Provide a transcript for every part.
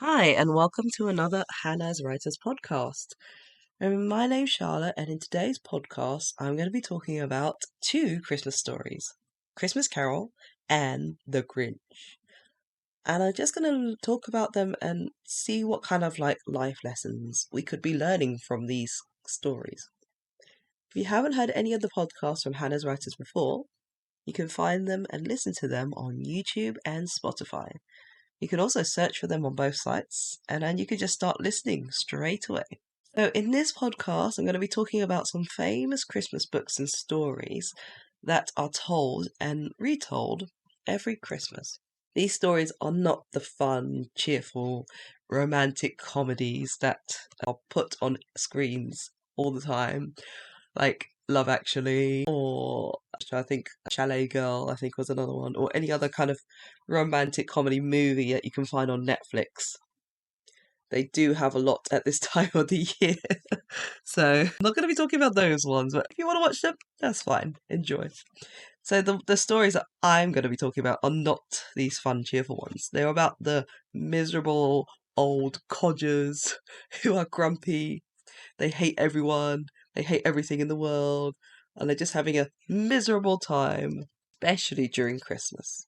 Hi, and welcome to another Hanaz Writers Podcast. My name's Charlotte, and in today's podcast, I'm going to be talking about two Christmas stories, Christmas Carol and The Grinch. And I'm just going to talk about them and see what kind of life lessons we could be learning from these stories. If you haven't heard any of the podcasts from Hanaz Writers before, you can find them and listen to them on YouTube and Spotify. You can also search for them on both sites, and then you can just start listening straight away. So, in this podcast, I'm going to be talking about some famous Christmas books and stories that are told and retold every Christmas. These stories are not the fun, cheerful, romantic comedies that are put on screens all the time, like Love Actually, or I think Chalet Girl, I think was another one, or any other kind of romantic comedy movie that you can find on Netflix. They do have a lot at this time of the year. So I'm not going to be talking about those ones, but if you want to watch them, that's fine. Enjoy. So the stories that I'm going to be talking about are not these fun, cheerful ones. They're about the miserable old codgers who are grumpy. They hate everyone. They hate everything in the world. And they're just having a miserable time, especially during Christmas.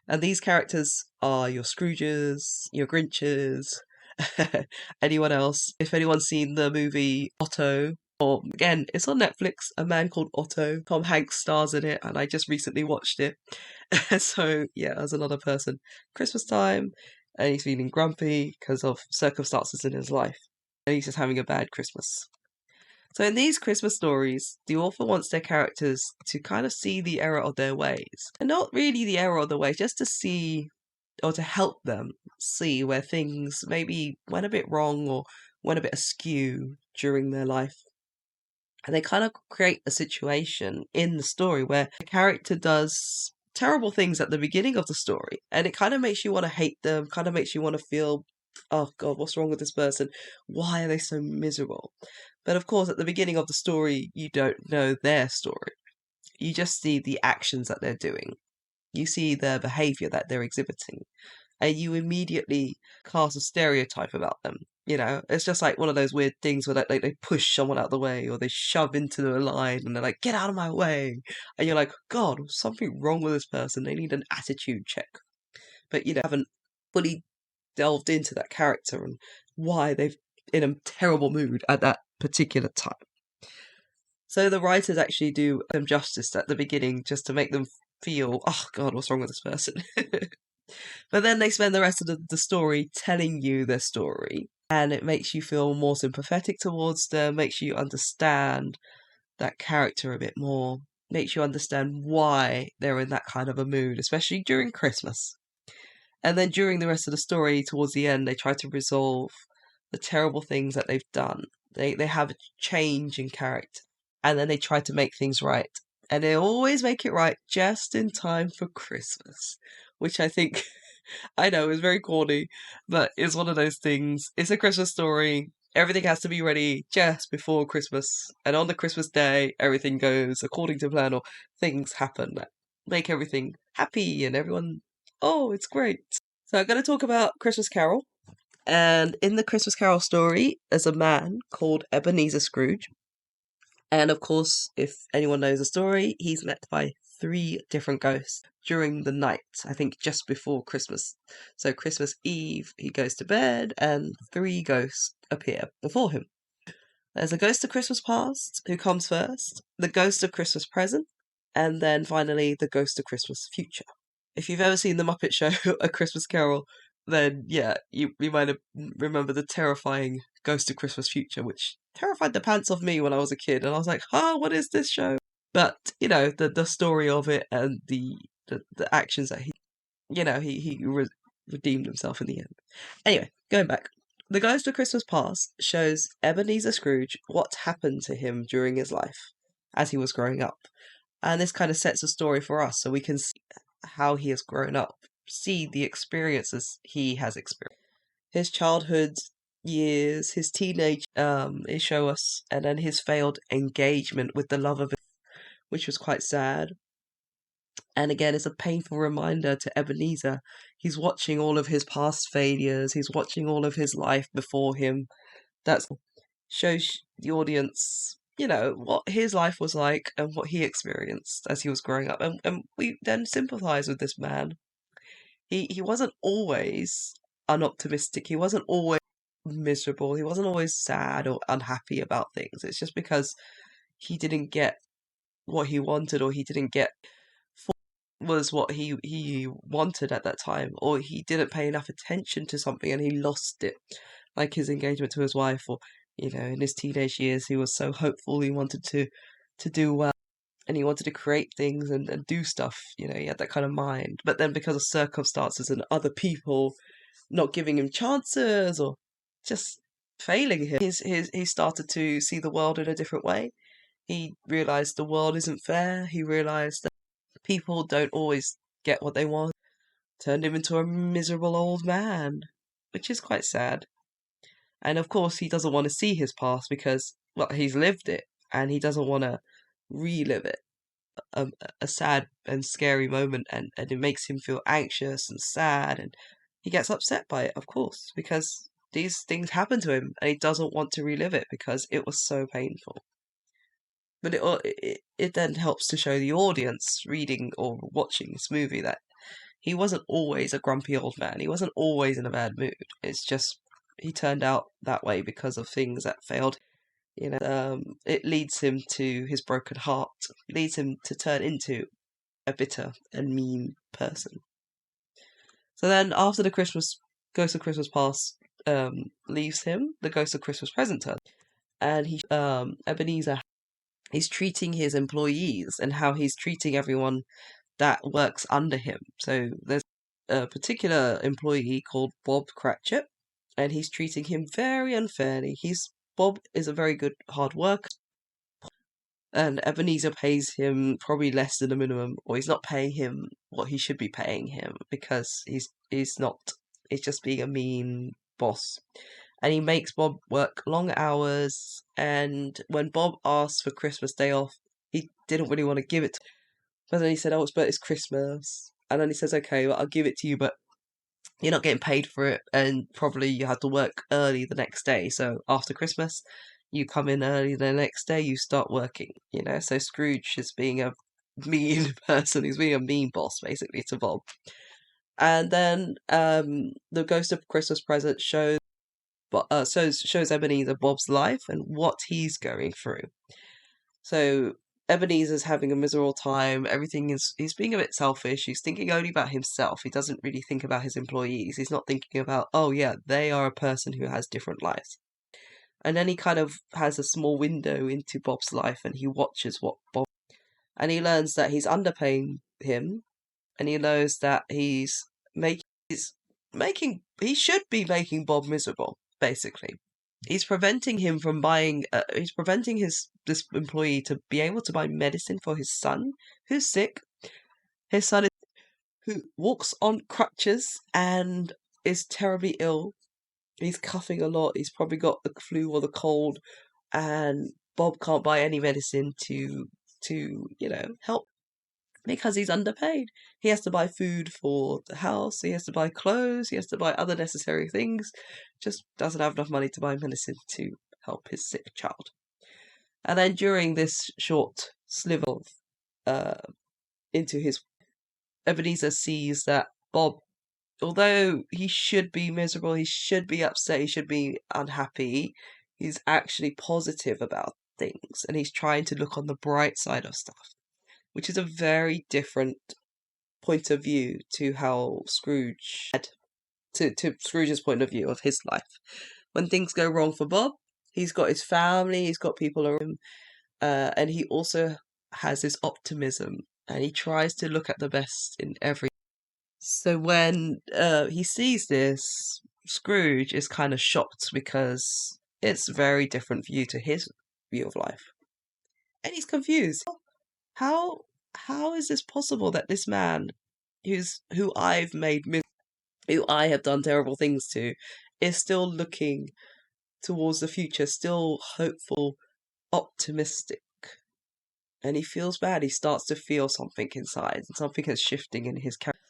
And these characters are your Scrooges, your Grinches, anyone else. If anyone's seen the movie Otto, or again, it's on Netflix, A Man Called Otto. Tom Hanks stars in it, and I just recently watched it. So, yeah, as another person, Christmas time, and he's feeling grumpy because of circumstances in his life. And he's just having a bad Christmas. So in these Christmas stories, the author wants their characters to kind of see the error of their ways. And not really the error of the ways, just to see or to help them see where things maybe went a bit wrong or went a bit askew during their life. And they kind of create a situation in the story where the character does terrible things at the beginning of the story. And it kind of makes you want to hate them, kind of makes you want to feel, oh God, what's wrong with this person? Why are they so miserable? But of course, at the beginning of the story, you don't know their story. You just see the actions that they're doing. You see their behavior that they're exhibiting. And you immediately cast a stereotype about them. You know, it's just like one of those weird things where they push someone out of the way or they shove into the line and they're like, get out of my way. And you're like, God, something wrong with this person. They need an attitude check. But you haven't fully delved into that character and why they've in a terrible mood at that particular time. So the writers actually do them justice at the beginning just to make them feel, oh God, what's wrong with this person? But then they spend the rest of the story telling you their story, and it makes you feel more sympathetic towards them, makes you understand that character a bit more, makes you understand why they're in that kind of a mood, especially during Christmas. And then during the rest of the story, towards the end, they try to resolve the terrible things that they've done. They have a change in character, and then they try to make things right. And they always make it right just in time for Christmas, which I think, I know, is very corny, but it's one of those things. It's a Christmas story. Everything has to be ready just before Christmas. And on the Christmas day, everything goes according to plan, or things happen that make everything happy and everyone, oh, it's great. So I'm going to talk about Christmas Carol. And in the Christmas Carol story, there's a man called Ebenezer Scrooge. And of course, if anyone knows the story, he's met by three different ghosts during the night, I think just before Christmas. So Christmas Eve, he goes to bed and three ghosts appear before him. There's a ghost of Christmas past who comes first, the ghost of Christmas present, and then finally the ghost of Christmas future. If you've ever seen The Muppet Show, A Christmas Carol, then yeah, you might have remember the terrifying Ghost of Christmas Future, which terrified the pants off me when I was a kid, and I was like, oh, what is this show? But, you know, the story of it and the actions that he redeemed himself in the end. Anyway, going back. The Ghost of Christmas Past shows Ebenezer Scrooge what happened to him during his life as he was growing up. And this kind of sets a story for us so we can see how he has grown up, see the experiences he has experienced. His childhood years, his teenage they show us, and then his failed engagement with the love of it, which was quite sad. And again, it's a painful reminder to Ebenezer. He's watching all of his past failures, he's watching all of his life before him. That shows the audience, what his life was like and what he experienced as he was growing up. And we then sympathize with this man. He wasn't always unoptimistic, he wasn't always miserable, he wasn't always sad or unhappy about things. It's just because he didn't get what he wanted, or he didn't get was what he wanted at that time, or he didn't pay enough attention to something and he lost it, like his engagement to his wife, or in his teenage years he was so hopeful, he wanted to do well, and he wanted to create things and do stuff. He had that kind of mind, but then because of circumstances and other people not giving him chances or just failing him, he started to see the world in a different way. He realized the world isn't fair. He realized that people don't always get what they want. Turned him into a miserable old man, which is quite sad. And of course, he doesn't want to see his past because, well, he's lived it and he doesn't want to relive it. A sad and scary moment, and it makes him feel anxious and sad, and he gets upset by it, of course, because these things happen to him and he doesn't want to relive it because it was so painful. But it then helps to show the audience reading or watching this movie that he wasn't always a grumpy old man. He wasn't always in a bad mood. It's just he turned out that way because of things that failed. It leads him to his broken heart, leads him to turn into a bitter and mean person. So then, after the Ghost of Christmas Past leaves him, the Ghost of Christmas Present turns, and Ebenezer, he's treating his employees and how he's treating everyone that works under him. So there's a particular employee called Bob Cratchit, and he's treating him very unfairly. Bob is a very good hard worker, and Ebenezer pays him probably less than the minimum, or he's not paying him what he should be paying him because he's just being a mean boss. And he makes Bob work long hours, and when Bob asks for Christmas Day off, he didn't really want to give it to him. But then he said, oh, but it's Christmas. And then he says, okay, well, I'll give it to you, but you're not getting paid for it, and probably you have to work early the next day. So after Christmas, you come in early the next day, you start working, So Scrooge is being a mean person. He's being a mean boss, basically, to Bob. And then the Ghost of Christmas Present shows Ebenezer Bob's life and what he's going through. So Ebenezer's having a miserable time. He's being a bit selfish. He's thinking only about himself. He doesn't really think about his employees. He's not thinking about, oh yeah, they are a person who has different lives. And then he kind of has a small window into Bob's life, and he watches and he learns that he's underpaying him, and he knows that he should be making Bob miserable, basically. He's preventing him from buying. He's preventing this employee to be able to buy medicine for his son, who's sick. His son who walks on crutches and is terribly ill. He's coughing a lot. He's probably got the flu or the cold, and Bob can't buy any medicine to help because he's underpaid. He has to buy food for the house, he has to buy clothes, he has to buy other necessary things, just doesn't have enough money to buy medicine to help his sick child. And then during this short sliver into his, Ebenezer sees that Bob, although he should be miserable, he should be upset, he should be unhappy, he's actually positive about things, and he's trying to look on the bright side of stuff, which is a very different point of view to how Scrooge had, to Scrooge's point of view of his life. When things go wrong for Bob, he's got his family, he's got people around him, and he also has this optimism, and he tries to look at the best in every. So when he sees this, Scrooge is kind of shocked because it's a very different view to his view of life, and he's confused. How is this possible that this man, who I've made, who I have done terrible things to, is still looking towards the future, still hopeful, optimistic? and he feels bad. He starts to feel something inside, and something is shifting in his character.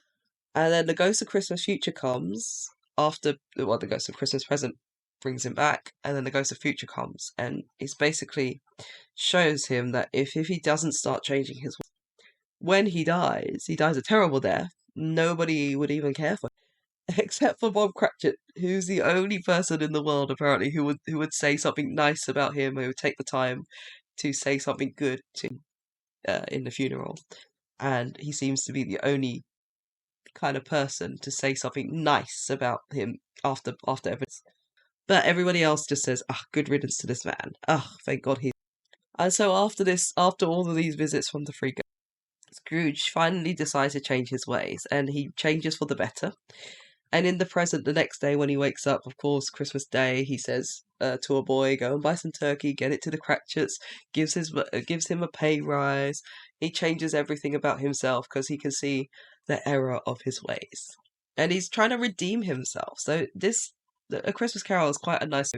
And then the Ghost of Christmas Future comes after, well, the Ghost of Christmas Present brings him back, and then the Ghost of Future comes, and he's basically shows him that if he doesn't start changing his ways, when he dies a terrible death. Nobody would even care for him, except for Bob Cratchit, who's the only person in the world apparently who would say something nice about him, who would take the time to say something good to in the funeral. And he seems to be the only kind of person to say something nice about him after everything. But everybody else just says, "Ah, good riddance to this man. Ah, thank God he." And so after all of these visits from the three ghosts, Scrooge finally decides to change his ways, and he changes for the better. And in the present, the next day when he wakes up, of course, Christmas Day, he says to a boy, "Go and buy some turkey, get it to the Cratchits," gives him a pay rise. He changes everything about himself because he can see the error of his ways, and he's trying to redeem himself. So A Christmas Carol is quite a nice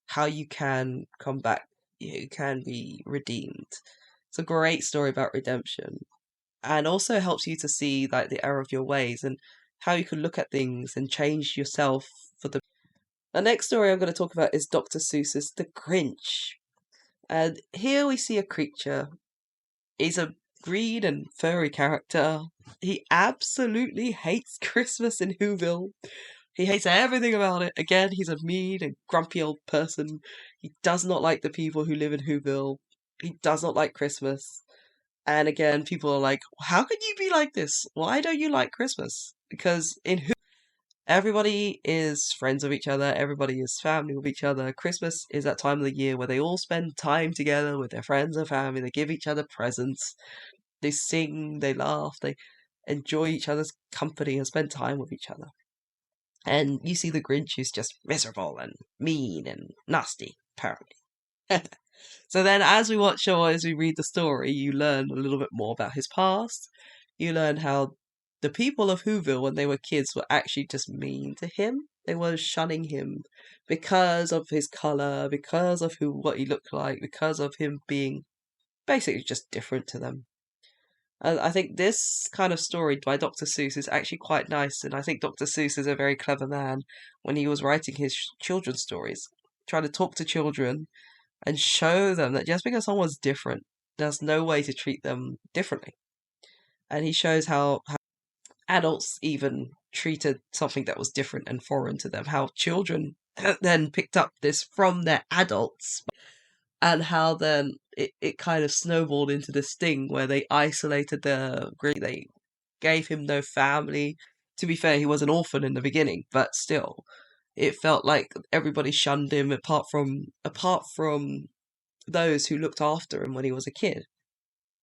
how you can come back, you can be redeemed. It's a great story about redemption, and also helps you to see like the error of your ways and how you can look at things and change yourself for the. The next story I'm going to talk about is Dr. Seuss's The Grinch. And here we see a creature. He's a green and furry character. He absolutely hates Christmas in Whoville. He hates everything about it. Again, he's a mean and grumpy old person. He does not like the people who live in Whoville. He does not like Christmas. And again, people are like, "How can you be like this? Why don't you like Christmas?" Because in Whoville, everybody is friends with each other. Everybody is family with each other. Christmas is that time of the year where they all spend time together with their friends and family. They give each other presents. They sing. They laugh. They enjoy each other's company and spend time with each other. And you see the Grinch who's just miserable and mean and nasty, apparently. So then, as we watch or as we read the story, you learn a little bit more about his past. You learn how the people of Whoville, when they were kids, were actually just mean to him. They were shunning him because of his color, because of what he looked like, because of him being basically just different to them. And I think this kind of story by Dr. Seuss is actually quite nice, and I think Dr. Seuss is a very clever man when he was writing his children's stories, trying to talk to children and show them that just because someone's different, there's no way to treat them differently. And he shows how adults even treated something that was different and foreign to them, how children then picked up this from their adults, and how then it kind of snowballed into this thing where they isolated they gave him no family. To be fair, he was an orphan in the beginning, but still, it felt like everybody shunned him apart from those who looked after him when he was a kid.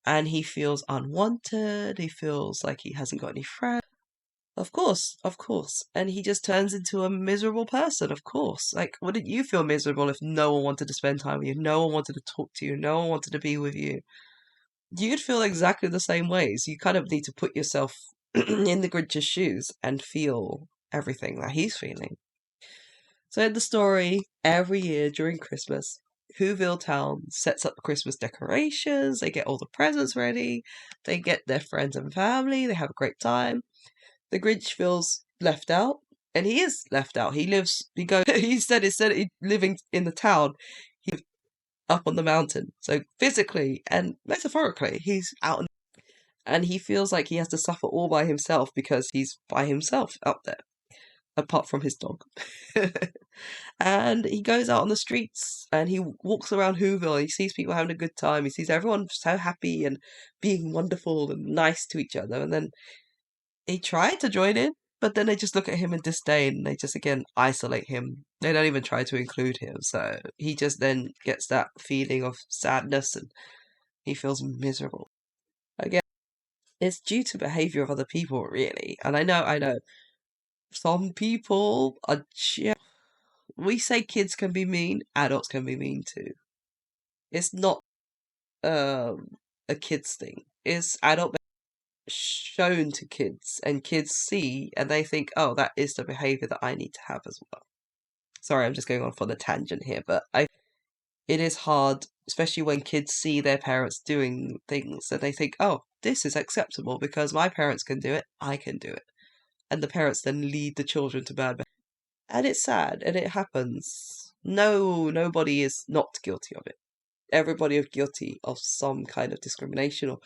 And he feels unwanted, he feels like he hasn't got any friends. Of course, of course. And he just turns into a miserable person, of course. Like, wouldn't you feel miserable if no one wanted to spend time with you, no one wanted to talk to you, no one wanted to be with you? You'd feel exactly the same ways. You kind of need to put yourself in the Grinch's shoes and feel everything that he's feeling. So in the story, every year during Christmas, Whoville Town sets up Christmas decorations, they get all the presents ready, they get their friends and family, they have a great time. The Grinch feels left out, and he is left out. He said instead of living in the town, he lives up on the mountain. So physically and metaphorically, he's out, and he feels like he has to suffer all by himself because he's by himself up there, apart from his dog. And he goes out on the streets and he walks around Whoville. He sees people having a good time. He sees everyone so happy and being wonderful and nice to each other. And then he tried to join in, but then they just look at him in disdain. And they just again isolate him. They don't even try to include him. So he just then gets that feeling of sadness and he feels miserable. Again, it's due to behavior of other people, really. And I know, some people are just. We say kids can be mean, adults can be mean too. It's not a kids thing. It's adult shown to kids, and kids see and they think, "Oh, that is the behavior that I need to have as well." Sorry, I'm just going on for the tangent here, but it is hard especially when kids see their parents doing things and they think, oh, this is acceptable because my parents can do it, I can do it. And the parents then lead the children to bad behavior. And it's sad and it happens. No, nobody is not guilty of it. Everybody is guilty of some kind of discrimination or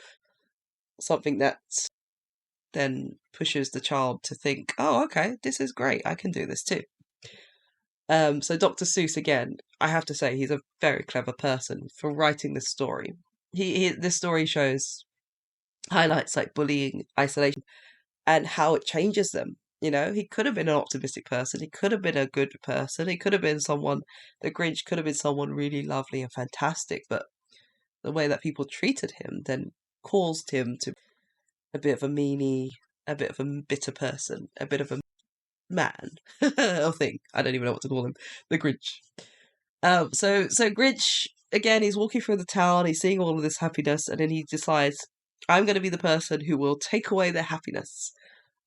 something that then pushes the child to think, oh, okay, this is great, I can do this too. So Dr. Seuss, again, I have to say, he's a very clever person for writing this story. This story highlights like bullying, isolation, and how it changes them. You know, he could have been an optimistic person. He could have been a good person. He could have been someone, the Grinch could have been someone really lovely and fantastic, but the way that people treated him then caused him to be a bit of a meanie, a bit of a bitter person, a bit of a man or thing. I don't even know what to call him. The Grinch. So Grinch, again, he's walking through the town, he's seeing all of this happiness, and then he decides, I'm going to be the person who will take away their happiness.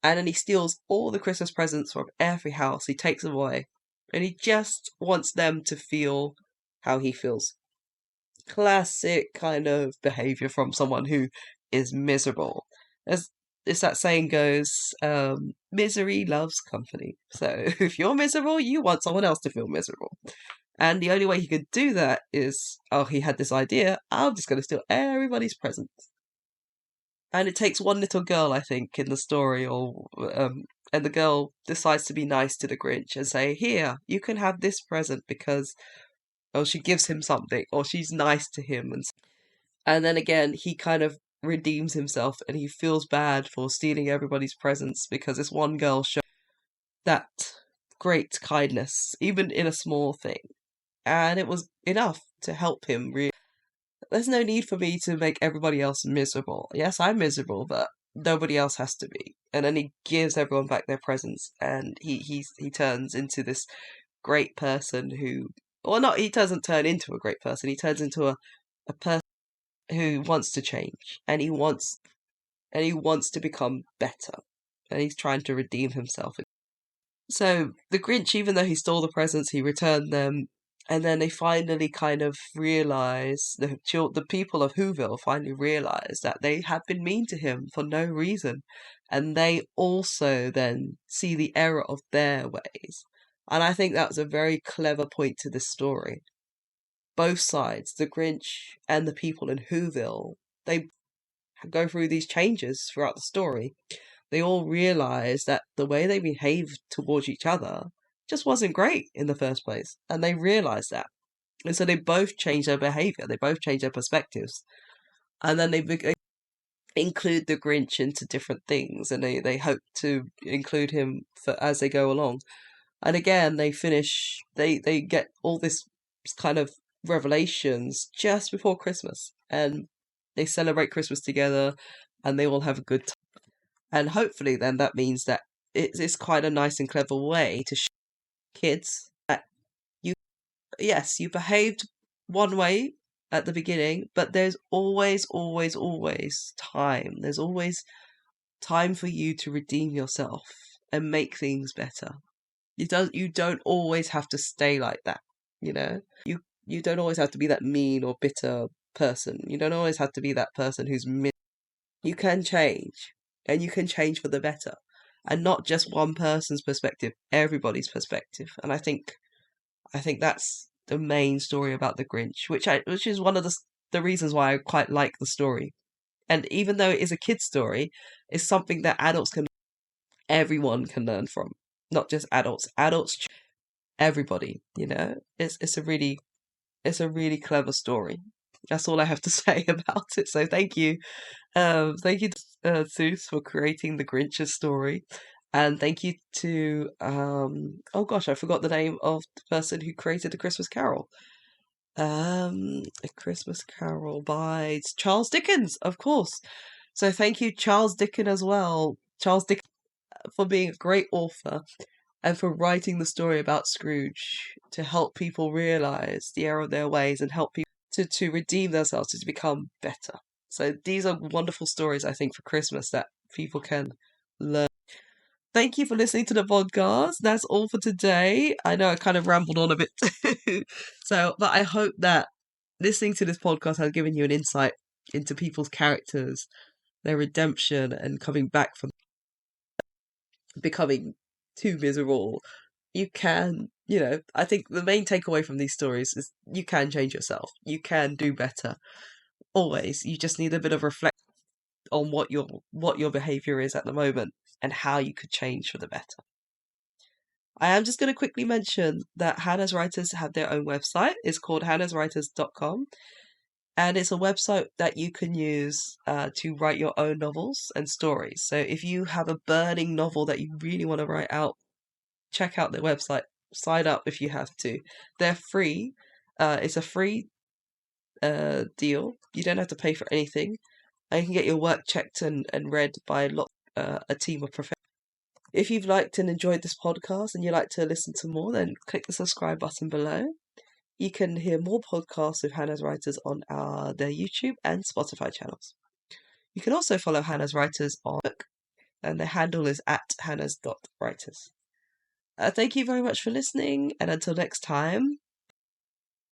And then he steals all the Christmas presents from every house, he takes them away. And he just wants them to feel how he feels. Classic kind of behavior from someone who is miserable. As that saying goes, misery loves company. So if you're miserable, you want someone else to feel miserable. And the only way he could do that is, he had this idea, I'm just going to steal everybody's presents. And it takes one little girl, I think, in the story, and the girl decides to be nice to the Grinch and say, here, you can have this present because, she gives him something, or she's nice to him. And then again, he kind of redeems himself and he feels bad for stealing everybody's presents because this one girl showed that great kindness, even in a small thing. And it was enough to help him really. There's no need for me to make everybody else miserable. Yes, I'm miserable, but nobody else has to be. And then he gives everyone back their presents, and he turns into this great person who, or not, he doesn't turn into a great person. He turns into a person who wants to change, and he wants to become better, and he's trying to redeem himself. So the Grinch, even though he stole the presents, he returned them. And then they finally kind of realize, the people of Whoville finally realize that they had been mean to him for no reason. And they also then see the error of their ways. And I think that's a very clever point to this story. Both sides, the Grinch and the people in Whoville, they go through these changes throughout the story. They all realize that the way they behaved towards each other just wasn't great in the first place. And they realized that. And so they both changed their behavior. They both changed their perspectives. And then they include the Grinch into different things. And they hope to include him as they go along. And again, they get all this kind of revelations just before Christmas. And they celebrate Christmas together. And they all have a good time. And hopefully then that means that it's quite a nice and clever way to show kids that you behaved one way at the beginning, but there's always time. There's always time for you to redeem yourself and make things better. You don't always have to stay like that, you know? You don't always have to be that mean or bitter person. You don't always have to be that person who's you can change, and you can change for the better. And not just one person's perspective, everybody's perspective. And I think that's the main story about the Grinch, which is one of the reasons why I quite like the story. And even though it is a kid's story, it's something that everyone can learn from, not just adults. Everybody, you know. It's a really clever story. That's all I have to say about it. So thank you, Seuss, for creating the Grinch's story, and thank you to oh gosh, I forgot the name of the person who created the Christmas Carol. A Christmas Carol by Charles Dickens, of course. So thank you, Charles Dickens, as well. Charles Dickens, for being a great author and for writing the story about Scrooge to help people realize the error of their ways and help people to redeem themselves, to become better. So these are wonderful stories, I think, for Christmas that people can learn. Thank you for listening to the podcast. That's all for today. I know I kind of rambled on a bit too. But I hope that listening to this podcast has given you an insight into people's characters, their redemption, and coming back from becoming too miserable, you can, I think the main takeaway from these stories is you can change yourself. You can do better. Always. You just need a bit of reflection on what your behavior is at the moment and how you could change for the better. I am just going to quickly mention that Hanaz Writers have their own website. It's called hanazwriters.com. And it's a website that you can use to write your own novels and stories. So if you have a burning novel that you really want to write out, check out their website. Sign up if you have to. They're free. It's a free deal. You don't have to pay for anything. And you can get your work checked and read by a team of professionals. If you've liked and enjoyed this podcast and you'd like to listen to more, then click the subscribe button below. You can hear more podcasts with Hanaz Writers on their YouTube and Spotify channels. You can also follow Hanaz Writers on Facebook, and their handle is @hanaz.writers. Thank you very much for listening, and until next time,